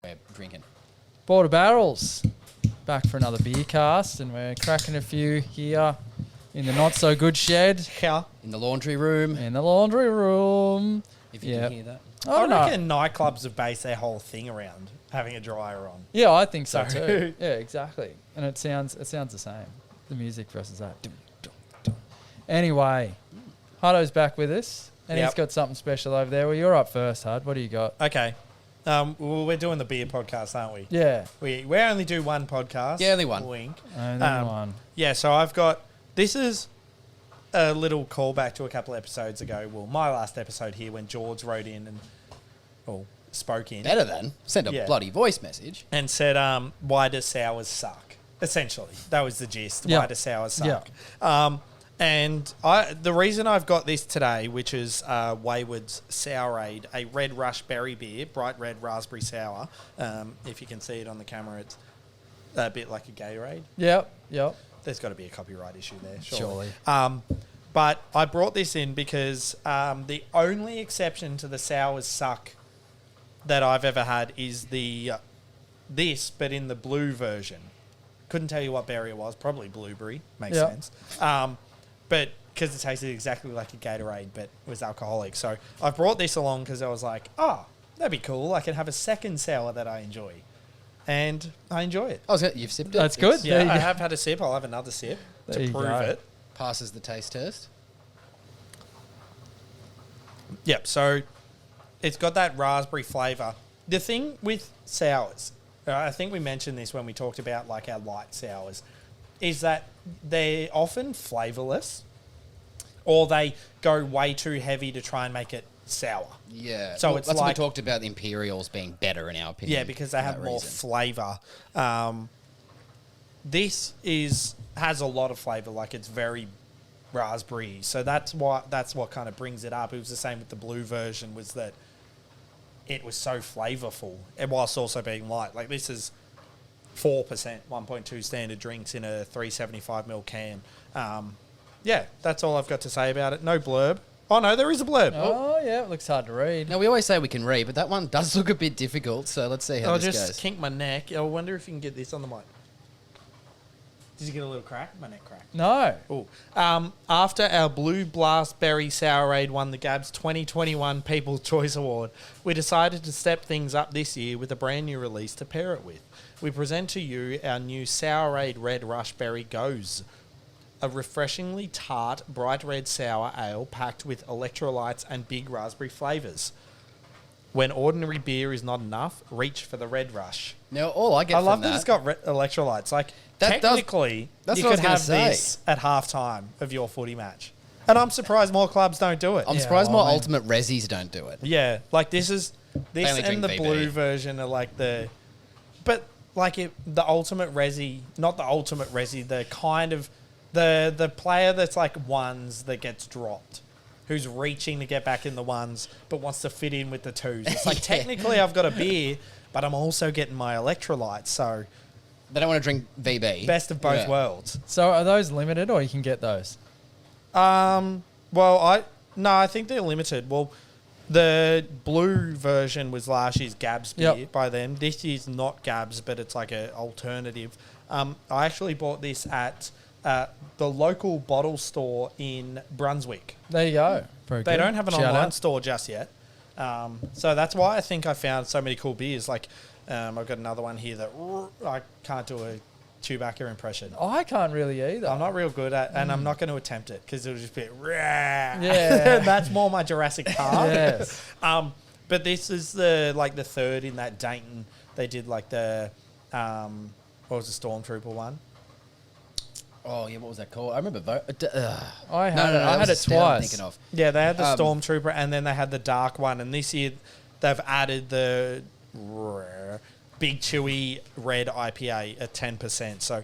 we're drinking. Border Barrels, back for another Beercast, and we're cracking a few here in the not-so-good shed. Yeah. In the laundry room. In the laundry room. If you can hear that. I reckon nightclubs have based their whole thing around having a dryer on. Yeah, I think so too. Yeah, exactly. And it sounds the same. The music versus that. Anyway, Huddo's back with us, and he's got something special over there. Well, you're up first, Hud. What do you got? Okay. Well, we're doing the beer podcast, aren't we? Yeah. We only do one podcast. Yeah, only one. Wink. Only one. Yeah, so I've got... This is a little callback to a couple episodes ago. Well, my last episode here when George wrote in and... Well, spoke in. Better than. Send a bloody voice message. And said, why do sours suck? Essentially. That was the gist. Why do sours suck? And the reason I've got this today, which is Wayward's Sourade, a red rush berry beer, bright red raspberry sour. If you can see it on the camera, it's a bit like a Gatorade. Yep. There's got to be a copyright issue there, Surely. But I brought this in because the only exception to the sours suck that I've ever had is this, but in the blue version. Couldn't tell you what berry it was. Probably blueberry. Makes sense. But because it tasted exactly like a Gatorade, but was alcoholic. So I brought this along because I was like, oh, that'd be cool. I can have a second sour that I enjoy. And I enjoy it. You've sipped it? That's good. Yeah, I have had a sip. I'll have another sip to prove it. Passes the taste test. Yep, so it's got that raspberry flavour. The thing with sours, I think we mentioned this when we talked about like our light sours, is that they're often flavourless or they go way too heavy to try and make it sour. Yeah. So that's what we talked about the Imperials being better in our opinion. Yeah, because they have more flavour. This has a lot of flavour, like it's very raspberry. So that's what kind of brings it up. It was the same with the blue version, was that it was so flavourful, and whilst also being light. Like this is 4%, 1.2 standard drinks in a 375ml can. Yeah, that's all I've got to say about it. No blurb. Oh, no, there is a blurb. Oh, yeah, it looks hard to read. Now, we always say we can read, but that one does look a bit difficult, so let's see how this goes. I'll just kink my neck. I wonder if you can get this on the mic. Did you get a little crack? My neck cracked. No. Ooh. After our Blue Blast Berry Sourade won the Gabs 2021 People's Choice Award, we decided to step things up this year with a brand new release to pair it with. We present to you our new Sourade Red Rush Berry Goes, a refreshingly tart, bright red sour ale packed with electrolytes and big raspberry flavours. When ordinary beer is not enough, reach for the Red Rush. Now, all I get I from love that it's got electrolytes. Like, technically, that's you what I could was have gonna say. this at halftime of your footy match. And I'm surprised more clubs don't do it. I'm surprised more Ultimate Rezzies don't do it. Yeah, like this only and the drink VB. blue version are like the... But, like, the Ultimate Rezzy, not the Ultimate Rezzy, the kind of... The player that's like ones that gets dropped, who's reaching to get back in the ones but wants to fit in with the twos. It's like, technically I've got a beer, but I'm also getting my electrolytes, so... They don't want to drink VB. Best of both worlds. So are those limited, or you can get those? Well, I think they're limited. Well, the blue version was last year's Gabs beer by them. This year's not Gabs, but it's like an alternative. I actually bought this at the local bottle store in Brunswick. There you go. They don't have an online store just yet. So that's why I think I found so many cool beers. Like, I've got another one here that I can't do a Chewbacca impression. I can't really either. I'm not real good at, and I'm not going to attempt it because it'll just be yeah. That's more my Jurassic Park. Yes. But this is the third in that Dayton. They did like the what was the Stormtrooper one? Oh yeah, what was that called? I remember. I had it twice. Thinking of. Yeah, they had the Stormtrooper, and then they had the dark one. And this year, they've added the big chewy red IPA at 10%. So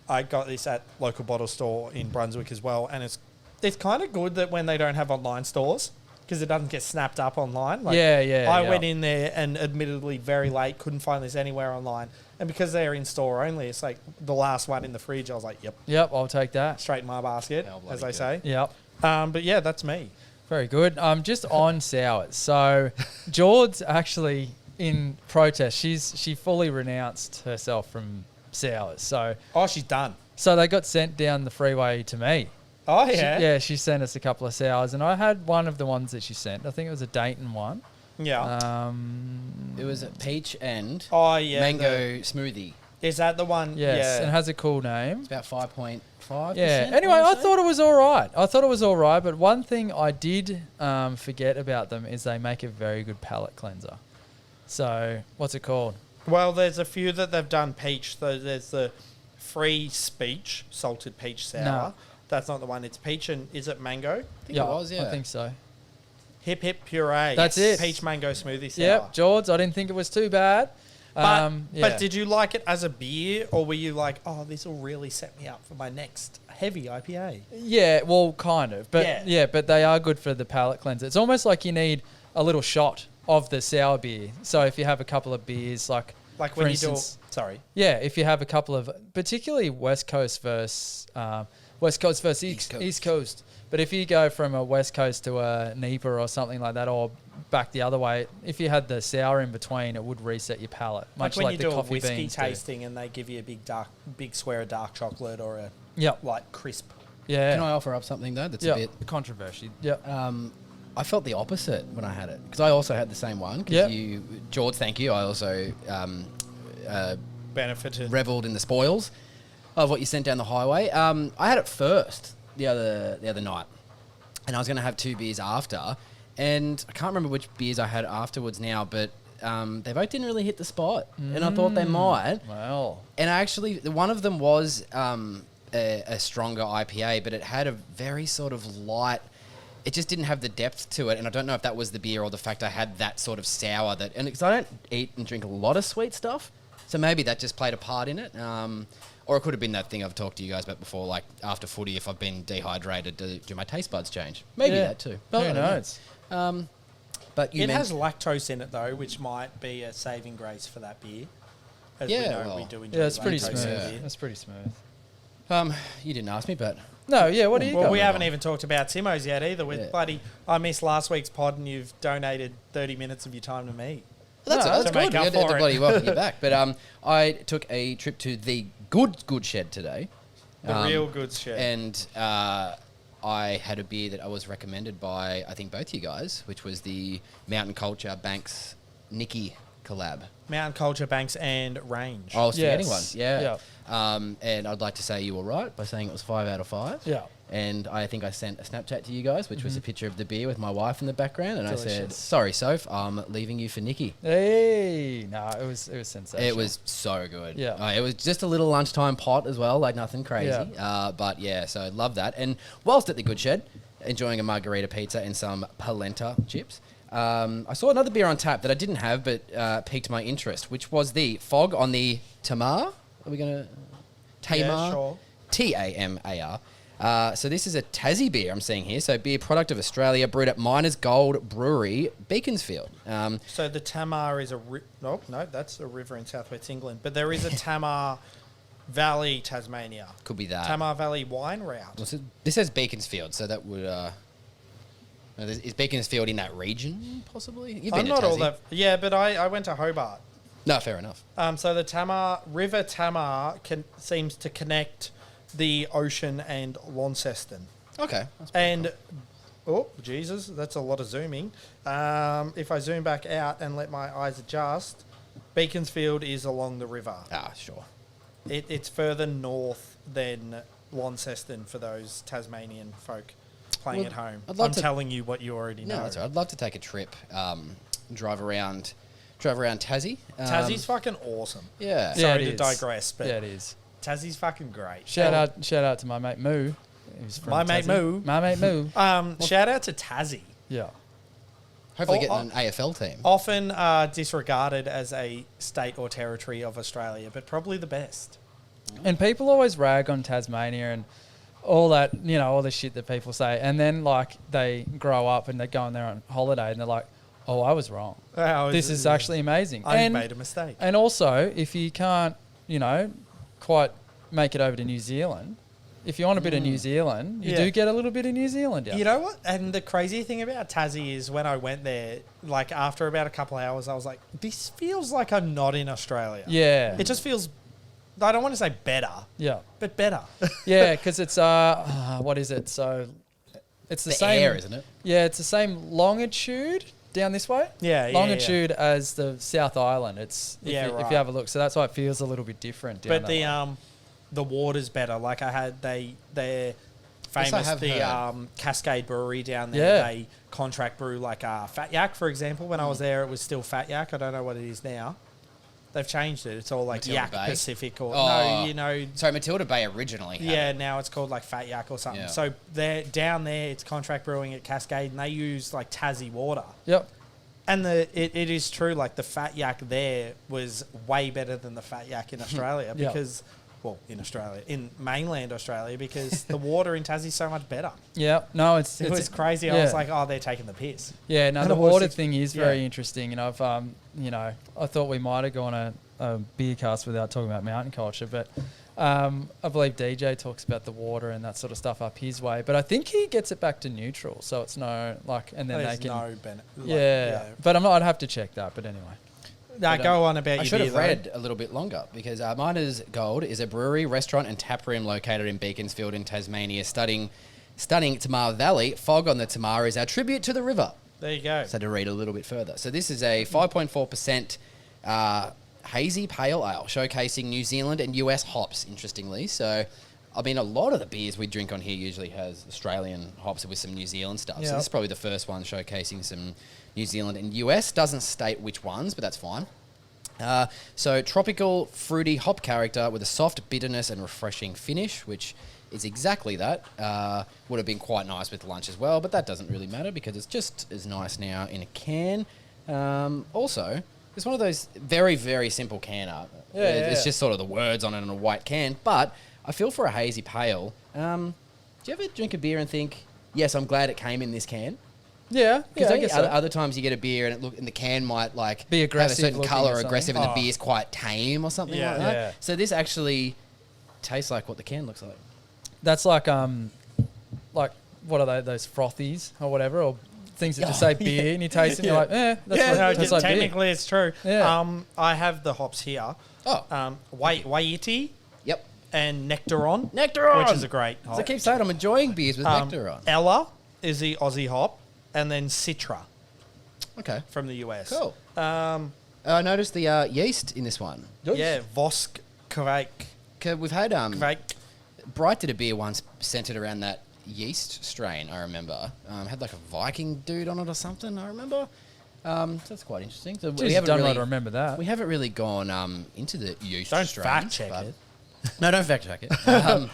I got this at local bottle store in Brunswick as well, and it's kind of good that when they don't have online stores, because it doesn't get snapped up online. Like, I went in there and admittedly very late, couldn't find this anywhere online. And because they're in store only, it's like the last one in the fridge. I was like, Yep, I'll take that. Straight in my basket, as they say. Yep. But yeah, that's me. Very good. Just on sours. So George actually in protest. She fully renounced herself from sours. So She's done. they got sent down the freeway to me. Oh, yeah. She sent us a couple of sours, and I had one of the ones that she sent. I think it was a Dayton one. Yeah. It was a peach and mango smoothie. Is that the one? Yes, Yeah. and it has a cool name. It's about 5.5%. Yeah. Anyway, I thought it was all right. But one thing I did forget about them is they make a very good palate cleanser. So, what's it called? Well, there's a few that they've done peach. So there's the free speech salted peach sour. No. That's not the one. It's peach and is it mango? I think it was, yeah. I think so. Hip hip puree. That's it. Peach mango smoothie sour. Yep, George, I didn't think it was too bad. But did you like it as a beer, or were you like, oh, this will really set me up for my next heavy IPA? Yeah, well, kind of. But but they are good for the palate cleanser. It's almost like you need a little shot of the sour beer. So if you have a couple of beers, like when for instance, Yeah, if you have a couple of, particularly West Coast versus East Coast. But if you go from a West Coast to a NEPA or something like that, or back the other way, if you had the sour in between, it would reset your palate. Much when like you the do a coffee whiskey beans tasting and they give you a big square of dark chocolate or a like crisp. Yeah. Can I offer up something though that's a bit controversial? Yeah. I felt the opposite when I had it because I also had the same one. Because George, thank you. I also benefited, reveled in the spoils of what you sent down the highway. I had it first the other night, and I was going to have 2 beers after, and I can't remember which beers I had afterwards now, but they both didn't really hit the spot, and I thought they might. Well, and actually, one of them was a stronger IPA, but it had a very sort of light. It just didn't have the depth to it, and I don't know if that was the beer or the fact I had that sort of sour that, and because I don't eat and drink a lot of sweet stuff, so maybe that just played a part in it. Or it could have been that thing I've talked to you guys about before, like after footy, if I've been dehydrated, do my taste buds change? Maybe that too. But who knows? But it has lactose in it though, which might be a saving grace for that beer. As we know, we do enjoy it's pretty lactose smooth. in beer. That's pretty smooth. You didn't ask me, but no, what do you got? Well, we haven't even talked about Simmo's yet either. With I missed last week's pod, and you've donated 30 minutes of your time to me. That's good. make up We had for to it. bloody welcome you back. But I took a trip to the good shed today. The real good shed. And I had a beer that I was recommended by, I think, both you guys, which was the Mountain Culture Banks Nikki collab. Mountain Culture, Banks, and Range. I was forgetting one. Yes. Yeah. And I'd like to say you were right by saying it was 5 out of 5. Yeah. And I think I sent a Snapchat to you guys, which was a picture of the beer with my wife in the background. And I said, Delicious. sorry, Soph, I'm leaving you for Nikki. Hey, no, it was sensational. It was so good. Yeah. It was just a little lunchtime pot as well, like nothing crazy. Yeah. But yeah, so I love that. And whilst at the Good Shed, enjoying a margarita pizza and some polenta chips, I saw another beer on tap that I didn't have but piqued my interest, which was the Fog on the Tamar. Are we going to... Tamar? Yeah, sure. Tamar. So this is a Tassie beer I'm seeing here. So beer product of Australia, brewed at Miners Gold Brewery, Beaconsfield. So the Tamar is no, that's a river in southwest England. But there is a Tamar Valley, Tasmania. Could be that. Tamar Valley wine route. This says Beaconsfield, so that would... is Beaconsfield in that region, possibly? You've been I'm to not all Tassie. that... Yeah, but I went to Hobart. No, fair enough. So the River Tamar seems to connect the ocean and Launceston. Okay. And, oh, Jesus, that's a lot of zooming. If I zoom back out and let my eyes adjust, Beaconsfield is along the river. Sure. It's further north than Launceston for those Tasmanian folk playing at home. I'm telling you what you already know. No, that's right. I'd love to take a trip, drive around Tassie. Tassie's fucking awesome. Yeah. Sorry it to is. digress, but Yeah, it is. Tassie's fucking great. Shout out to my mate Moo. Who's from My mate Tassie. Moo. My mate Moo. Shout out to Tassie. Yeah. Hopefully getting an AFL team. Often disregarded as a state or territory of Australia, but probably the best. And people always rag on Tasmania and all that, all the shit that people say. And then, like, they grow up and they go on there on holiday and they're like, oh, I was wrong. This is actually amazing. I made a mistake. And also, if you can't, quite make it over to New Zealand, if you want a bit of New Zealand, you do get a little bit of New Zealand. Yeah. You know what? And the crazy thing about Tassie is when I went there, like after about a couple of hours, I was like, this feels like I'm not in Australia. Yeah. It just feels, I don't want to say better. Yeah. But better. Yeah, because it's, what is it? So it's the same. Air, isn't it? Yeah, it's the same longitude down this way. Yeah, longitude as the South Island. It's if right. you have a look. So that's why it feels a little bit different. Down But the water's better. Like I had, they're famous, Cascade Brewery down there. Yeah. They contract brew like Fat Yak, for example. When I was there, it was still Fat Yak. I don't know what it is now. They've changed it. It's all like Matilda Yak Bay? Pacific or Sorry, Matilda Bay originally. Had it. now it's called like Fat Yak or something. Yeah. So they're down there. It's contract brewing at Cascade, and they use like Tassie water. Yep. And it is true. Like the Fat Yak there was way better than the Fat Yak in Australia because. Well, in mainland Australia, because the water in Tassie is so much better. Yeah, no, It was crazy. I was like, oh, they're taking the piss. Yeah, no, And the it was water ex- thing is very interesting, and I've, I thought we might have gone a beer cast without talking about mountain culture, but I believe DJ talks about the water and that sort of stuff up his way, but I think he gets it back to neutral, so it's no and then There's they can no benefit. but I'm not. I'd have to check that, but anyway. Go on about I your should have beer, read a little bit longer because Miners Gold is a brewery, restaurant, and tap room located in Beaconsfield in Tasmania, stunning Tamar Valley. Fog on the Tamar is our tribute to the river. There you go. So to read a little bit further. So this is a 5.4% hazy pale ale, showcasing New Zealand and US hops, interestingly. So, I mean, a lot of the beers we drink on here usually has Australian hops with some New Zealand stuff. Yeah. So this is probably the first one showcasing some New Zealand and US. Doesn't state which ones, but that's fine. So tropical, fruity hop character with a soft bitterness and refreshing finish, which is exactly that. Would have been quite nice with lunch as well, but that doesn't really matter because it's just as nice now in a can. Also, it's one of those very, very simple can art. It's just sort of the words on it on a white can, but I feel for a hazy pale. Do you ever drink a beer and think, yes, I'm glad it came in this can? Yeah, Because I guess so. other times you get a beer and the can might like Be aggressive have a certain looking colour or or something. aggressive, and the beer's quite tame or something like that. Yeah. So this actually tastes like what the can looks like. That's like what are they? Those frothies or whatever, or things that just say beer, and you taste it, and you're like, that's what tastes like beer. Technically it's true. Yeah. I have the hops here. Waiti Yep. and Nectaron. Nectaron! Which is a great hop. So I keep saying I'm enjoying beers with nectar on. Ella is the Aussie hop, and then Citra Okay. from the US. Cool. I noticed the yeast in this one. Yeah, Vosk Kvake. We've had Kvake. Bright did a beer once centered around that yeast strain, I remember. Had like a Viking dude on it or something, I remember. So that's quite interesting. So Jeez, don't really remember that. We haven't really gone into the yeast Don't strain. fact check it. No, don't fact check it.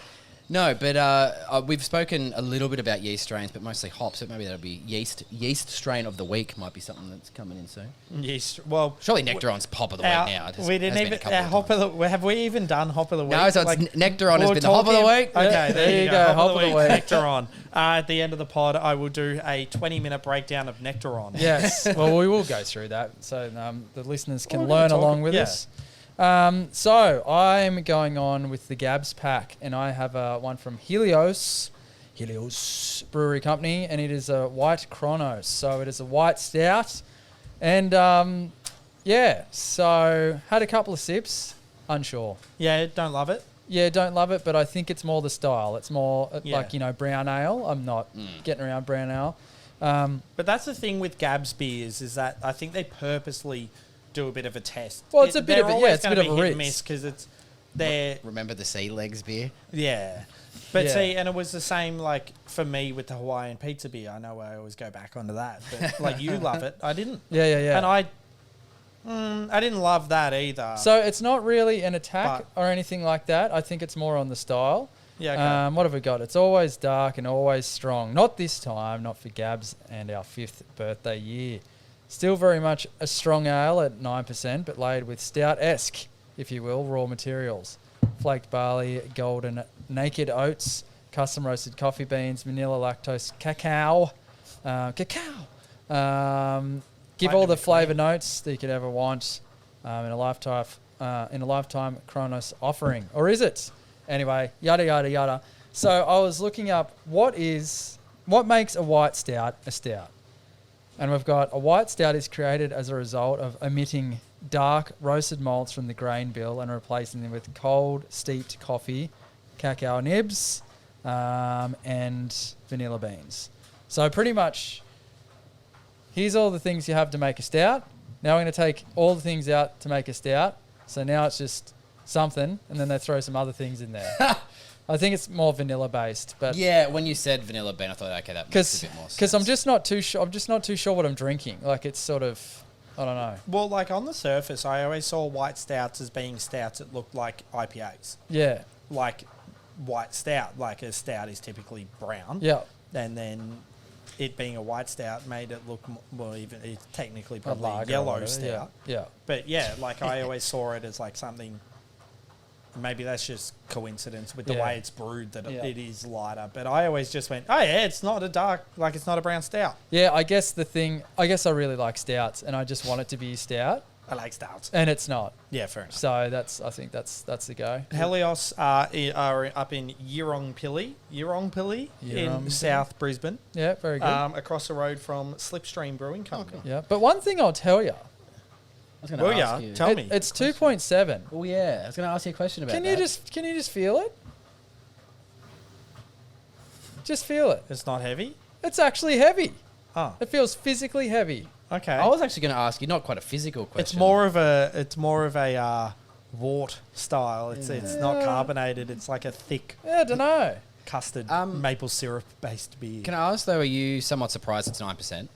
No, but we've spoken a little bit about yeast strains, but mostly hops. So maybe that'll be yeast strain of the week might be something that's coming in soon. Yes. Well, Surely Nectaron's pop of the week now. It we didn't has been even a couple of hop of times. the. Have we even done hop of the week? No, so it's Nectaron has we're been the hop of the talking- week. Okay, there you go. Hop of the week. week. Nectaron. At the end of the pod, I will do a 20-minute breakdown of Nectaron. Yes. Well, we will go through that so the listeners can Well, we're learn gonna along talk- with yeah. us. So I'm going on with the Gabs pack, and I have one from Helios Brewery Company, and it is a white Chronos. So it is a white stout, and so had a couple of sips, unsure. Yeah, don't love it. Yeah, don't love it, but I think it's more the style. It's more like, brown ale. I'm not getting around brown ale. But that's the thing with Gabs beers is that I think they purposely do a bit of a test. Well, it's a bit of a- always it's a gonna bit of be a hit and risk. miss because they're Remember the sea legs beer? yeah. But Yeah. see, and it was the same like for me with the Hawaiian pizza beer. I know I always go back onto that, but like you love it, I didn't. Yeah. And I didn't love that either. So it's not really an attack But- or anything like that. I think it's more on the style. yeah, okay. What have we got? It's always dark and always strong. Not this time, not for Gabs and our 5th birthday year. Still very much a strong ale at 9%, but laid with stout-esque, if you will, raw materials. Flaked barley, golden naked oats, custom roasted coffee beans, vanilla lactose cacao. Give all the flavour notes that you could ever want in a lifetime Chronos offering. Or is it? Anyway, yada, yada, yada. So I was looking up what makes a white stout a stout. And we've got a white stout is created as a result of omitting dark roasted malts from the grain bill and replacing them with cold steeped coffee, cacao nibs, and vanilla beans. So pretty much, here's all the things you have to make a stout. Now I'm going to take all the things out to make a stout. So now it's just something, and then they throw some other things in there. I think it's more vanilla based, but Yeah, when you said vanilla bean, I thought, okay, that makes a bit more sense. because I'm just not too sure. I'm just not too sure what I'm drinking. Like it's sort of, I don't know. Well, like on the surface, I always saw white stouts as being stouts that looked like IPAs. Yeah, Like white stout, like a stout is typically brown. yeah. And then it being a white stout made it look well. Even it's technically A probably lager or yellow whatever, stout. Yeah. But yeah, like I always saw it as like something. Maybe that's just coincidence with the Yeah. way it's brewed that Yeah. it is lighter. But I always just went, oh yeah, it's not a dark, like it's not a brown stout. Yeah, I guess I really like stouts, and I just want it to be stout, I like stouts. and it's not. Yeah, fair enough. So I think that's the go. Helios are up in Yirongpilly in South Brisbane, Yeah, very good. across the road from Slipstream Brewing Company. Yeah, but one thing I'll tell you, I was going Well, to yeah, ask you. tell me. it's 2.7. Oh, yeah. I was going to ask you a question about Can that. you just feel it? Just feel it. It's not heavy. It's actually heavy. Oh, It feels physically heavy. okay. I was actually going to ask you, not quite a physical question. It's more of a wort style. It's not carbonated. It's like a thick Yeah, I don't know. custard maple syrup based beer. Can I ask, though, are you somewhat surprised it's 9%?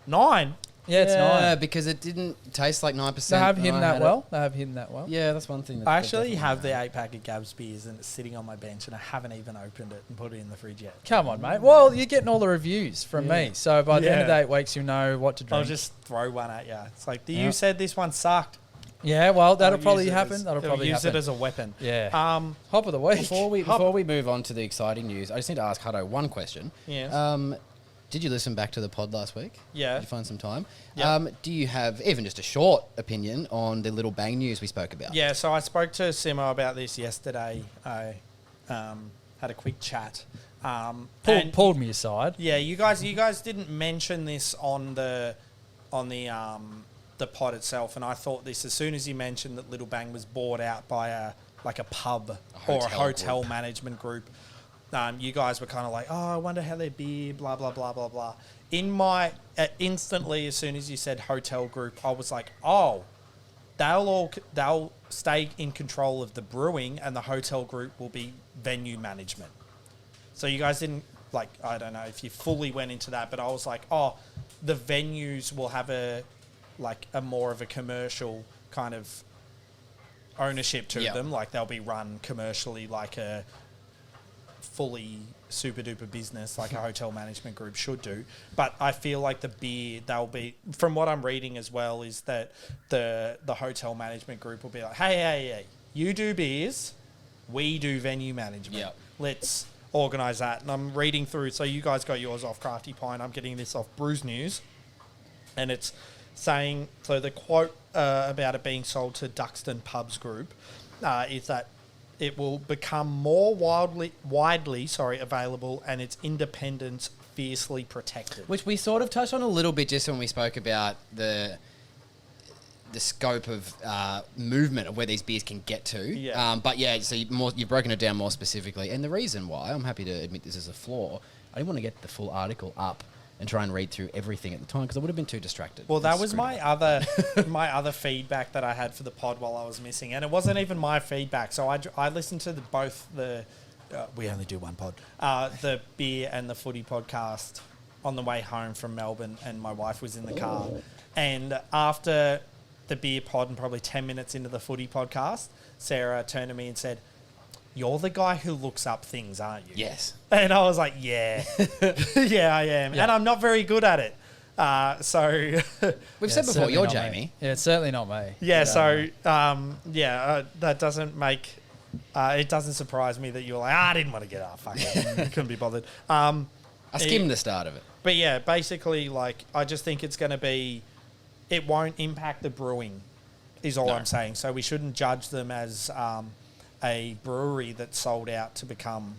9. Yeah, it's nine. because it didn't taste like 9%. They have when hidden I that had well. They have hidden that well. it. Yeah, that's one thing. That I that actually definitely have the 8-pack of Gabs beers and it's sitting on my bench and I haven't even opened it and put it in the fridge yet. Come on, mate. Well, you're getting all the reviews from me. So by the end of the Yeah. 8 weeks, you know what to drink. I'll just throw one at you. It's like, Yeah. you said this one sucked. Yeah, well, that'll I'll probably use it happen. as- That'll I'll probably use happen. it as a weapon. Yeah. Hop Hop of the week. Before we move on to the exciting news, I just need to ask Huddo one question. Yes. Did you listen back to the pod last week? Yeah. Did you find some time? Yeah. Do you have even just a short opinion on the little bang news we spoke about? Yeah, so I spoke to Simmo about this yesterday. I had a quick chat. And Pulled me aside. yeah, you guys didn't mention this on the pod itself, and I thought this as soon as you mentioned that Little Bang was bought out by a pub or a hotel group. management group. You guys were kind of like, oh, I wonder how their beer, blah blah blah blah blah. Instantly, as soon as you said hotel group, I was like, oh, they'll stay in control of the brewing, and the hotel group will be venue management. So you guys didn't, like, I don't know if you fully went into that, but I was like, oh, the venues will have a more of a commercial kind of ownership to Yep. them. Like they'll be run commercially like a fully super duper business like a hotel management group should do. But I feel like the beer, they'll be, from what I'm reading as well, is that the hotel management group will be like, hey, you do beers, we do venue management. Yep. Let's organise that. And I'm reading through, so you guys got yours off Crafty Pine, I'm getting this off Brews News, and it's saying, so the quote about it being sold to Duxton Pubs Group is that it will become more widely available and its independence fiercely protected. Which we sort of touched on a little bit just when we spoke about the scope of movement of where these beers can get to. Yeah. But yeah, so you've broken it down more specifically. And the reason why, I'm happy to admit this is a flaw, I didn't want to get the full article up and try and read through everything at the time because I would have been too distracted. Well, that and was screwed my it up. other feedback that I had for the pod while I was missing, and it wasn't even my feedback. So I listened to both the we only do one pod, the beer and the footy podcast on the way home from Melbourne, and my wife was in the car, and after the beer pod and probably 10 minutes into the footy podcast, Sarah turned to me and said, "You're the guy who looks up things, aren't you?" Yes. And I was like, yeah, yeah, I am. Yeah. And I'm not very good at it. So, We've said before, you're Jamie. Yeah, it's certainly not me. yeah, so, that doesn't make, it doesn't surprise me that you're like, I didn't want to get up. Fuck it. Couldn't be bothered. I skimmed the start of it. But yeah, basically, like, I just think it's going to be, it won't impact the brewing, is all No. I'm saying. So we shouldn't judge them as a brewery that's sold out to become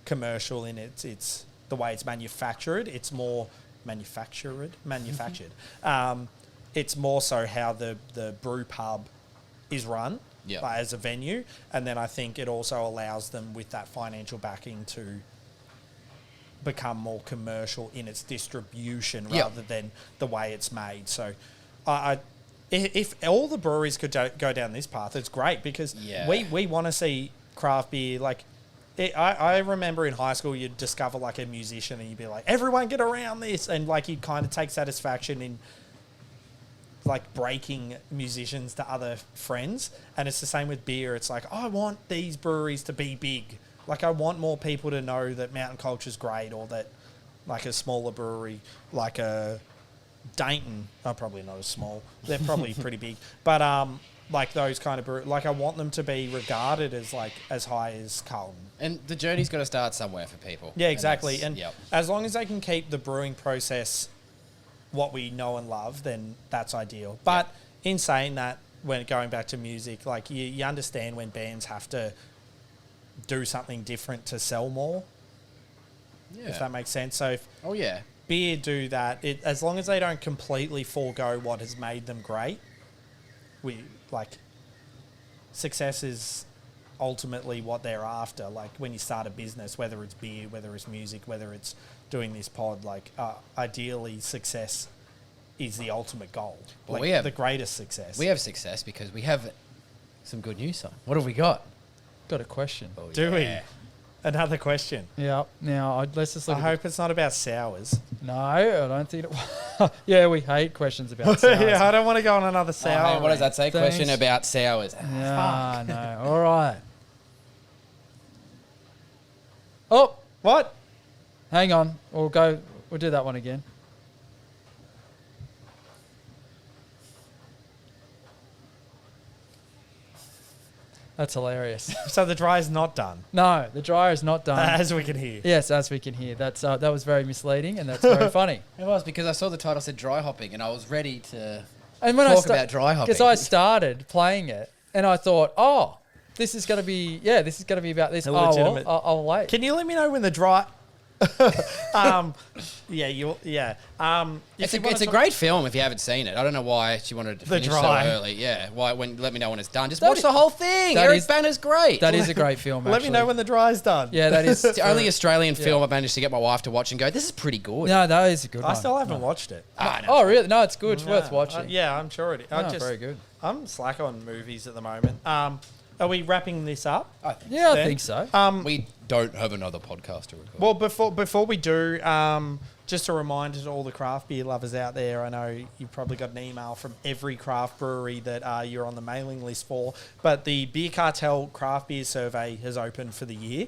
commercial in it's the way it's manufactured. It's more manufactured. It's more so how the brew pub is run as a venue, and then I think it also allows them with that financial backing to become more commercial in its distribution rather than the way it's made. So if all the breweries could go down this path, it's great, because we want to see craft beer. Like, I remember in high school, you'd discover like a musician and you'd be like, everyone get around this. And like, you'd kind of take satisfaction in like breaking musicians to other friends. And it's the same with beer. It's like, I want these breweries to be big. Like, I want more people to know that Mountain Culture's great, or that like a smaller brewery, like a Dayton, probably not as small. They're probably pretty big. But like those kind of breweries, like I want them to be regarded as like as high as Carlton. And the journey's got to start somewhere for people. Yeah, exactly. And as long as they can keep the brewing process what we know and love, then that's ideal. But in saying that, when going back to music, like you understand when bands have to do something different to sell more, if that makes sense. So if beer do that, as long as they don't completely forego what has made them great, success is ultimately what they're after. Like when you start a business, whether it's beer, whether it's music, whether it's doing this pod, like ideally success is the ultimate goal. Well, like we have the greatest success. We have success because we have some good news on. What have we got? Got a question. Oh, Do we? Another question. Yeah. Now, let's just look I hope it's not about sours. No, I don't think it... Yeah, we hate questions about sours. I don't want to go on another sour. What does that say? Thanks. Question about sours. Yeah, no. All right. Oh, What? hang on. We'll do that one again. That's hilarious. So the dry is not done, No, the dryer is not done. as we can hear. Yes, as we can hear. That was very misleading, and that's very funny. It was because I saw the title said dry hopping, and I was ready to And when talk about dry hopping. because I started playing it, and I thought, this is going to be about this. A Oh, legitimate- well, I'll wait. Can you let me know when the dry? If It's you wanna a talk- great film if you haven't seen it. I don't know why she wanted to finish Dry. so early. Yeah, let me know when it's done. Just That watch is- the whole thing. that Eric is- Banner's great. That is a great film, Let actually. me know when the dry's done. Yeah, that is. It's the only Australian film I've managed to get my wife to watch and go, this is pretty good. No, that is a good one. I still haven't watched it. No. Oh, really? No, it's good. It's worth watching. Yeah, I'm sure it is. No, very good. I'm slack on movies at the moment. Are we wrapping this up? Yeah, I Then? think so. We don't have another podcast to record. Well, before we do, just a reminder to all the craft beer lovers out there. I know you've probably got an email from every craft brewery that you're on the mailing list for, but the Beer Cartel Craft Beer Survey has opened for the year.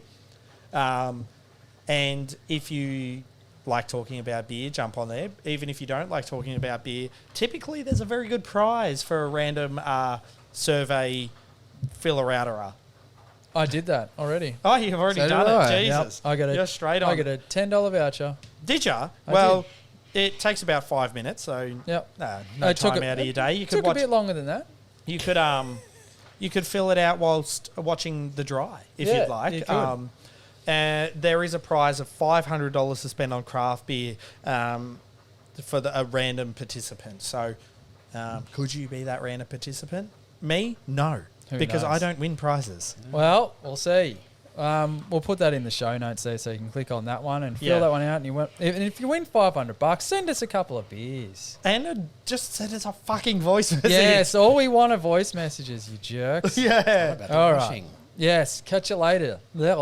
And if you like talking about beer, jump on there. Even if you don't like talking about beer, typically there's a very good prize for a random survey filler-outerer. I did that already. Oh, you've already So done did it. I. Jesus. I got You're straight on. I got a $10 voucher. Did you? I Well, it takes about 5 minutes, so Yep. no It took time out of your day. You could took watch. a bit longer than that. You could fill it out whilst watching the dry if Yeah, you'd like. you could. There is a prize of $500 to spend on craft beer for a random participant. So, could you be that random participant? Me? No, Who because I knows? don't win prizes. Well, we'll see. We'll put that in the show notes there, so you can click on that one and fill Yeah. that one out. And if you win $500, send us a couple of beers. And just send us a fucking voice message. Yes, all we want are voice messages, you jerks. Yeah. About the All right. washing. Yes, catch you later. The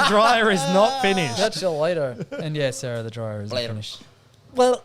dryer is not finished. Catch you later. And yeah, Sarah, the dryer is Later. finished. Well.